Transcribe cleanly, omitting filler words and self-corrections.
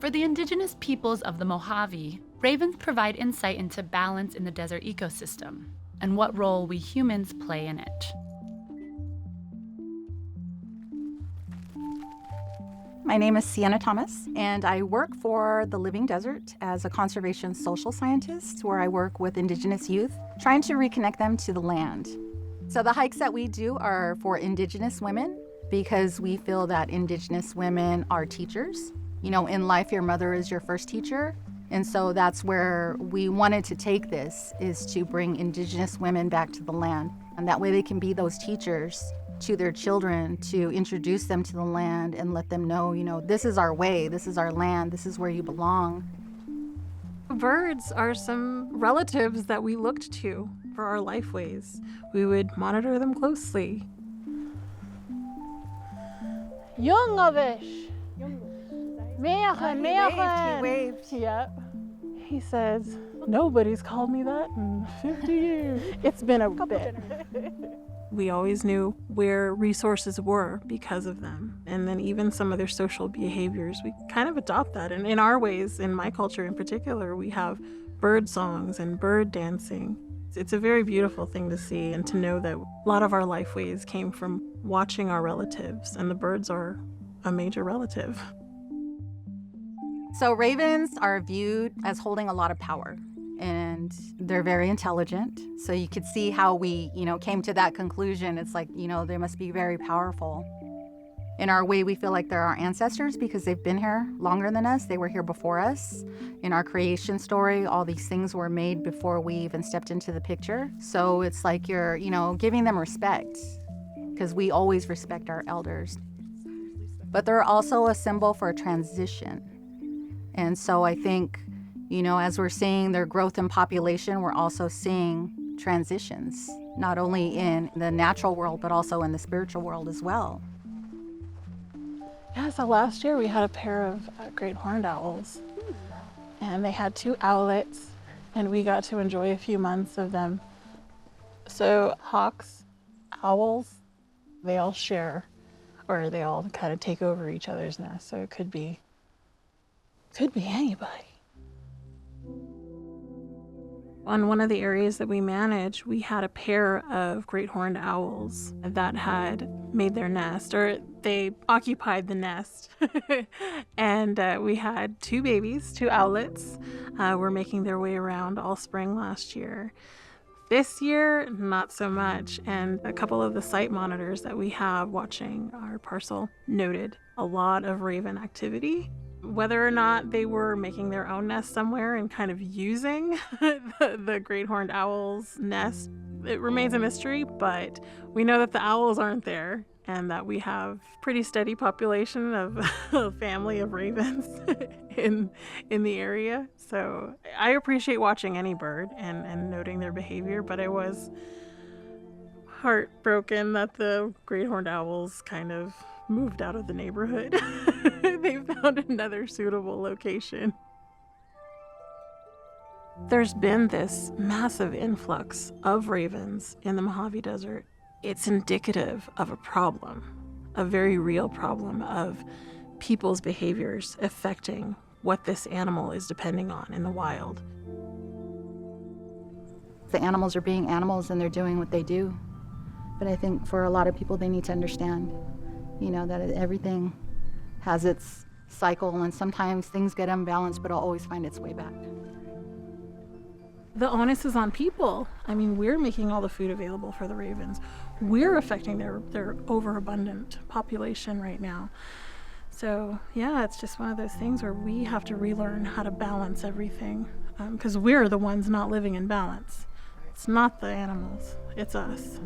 For the indigenous peoples of the Mojave, ravens provide insight into balance in the desert ecosystem and what role we humans play in it. My name is Sienna Thomas, and I work for the Living Desert as a conservation social scientist, where I work with indigenous youth, trying to reconnect them to the land. So the hikes that we do are for indigenous women because we feel that indigenous women are teachers. You know, in life, your mother is your first teacher. And so that's where we wanted to take this, is to bring indigenous women back to the land. And that way they can be those teachers to their children, to introduce them to the land and let them know, you know, this is our way, this is our land, this is where you belong. Birds are some relatives that we looked to for our lifeways. We would monitor them closely. Jungavish. He waved. Yep. He says, nobody's called me that in 50 years. It's been a bit. We always knew where resources were because of them. And then even some of their social behaviors, we kind of adopt that. And in our ways, in my culture in particular, we have bird songs and bird dancing. It's a very beautiful thing to see and to know that a lot of our lifeways came from watching our relatives, and the birds are a major relative. So ravens are viewed as holding a lot of power, and they're very intelligent. So you could see how we, came to that conclusion. It's like, they must be very powerful. In our way, we feel like they're our ancestors because they've been here longer than us. They were here before us. In our creation story, all these things were made before we even stepped into the picture. So it's like you're, giving them respect, because we always respect our elders. But they're also a symbol for a transition. And so I think, as we're seeing their growth in population, we're also seeing transitions, not only in the natural world, but also in the spiritual world as well. Yeah, so last year we had a pair of great horned owls, and they had 2 owlets, and we got to enjoy a few months of them. So hawks, owls, they all share, or they all kind of take over each other's nest. So it could be anybody. On one of the areas that we manage, we had a pair of great horned owls that had made their nest, or they occupied the nest. And we had 2 babies, 2 owlets, were making their way around all spring last year. This year, not so much. And a couple of the site monitors that we have watching our parcel noted a lot of raven activity. Whether or not they were making their own nest somewhere and kind of using the great horned owl's nest, it remains a mystery, but we know that the owls aren't there and that we have pretty steady population of a family of ravens in the area. So I appreciate watching any bird and noting their behavior, but I was heartbroken that the great horned owls kind of moved out of the neighborhood. They found another suitable location. There's been this massive influx of ravens in the Mojave Desert. It's indicative of a problem, a very real problem of people's behaviors affecting what this animal is depending on in the wild. The animals are being animals and they're doing what they do. But I think for a lot of people, they need to understand, that everything has its cycle, and sometimes things get unbalanced, but it'll always find its way back. The onus is on people. I mean, we're making all the food available for the ravens. We're affecting their overabundant population right now. So yeah, it's just one of those things where we have to relearn how to balance everything, because we're the ones not living in balance. It's not the animals, it's us.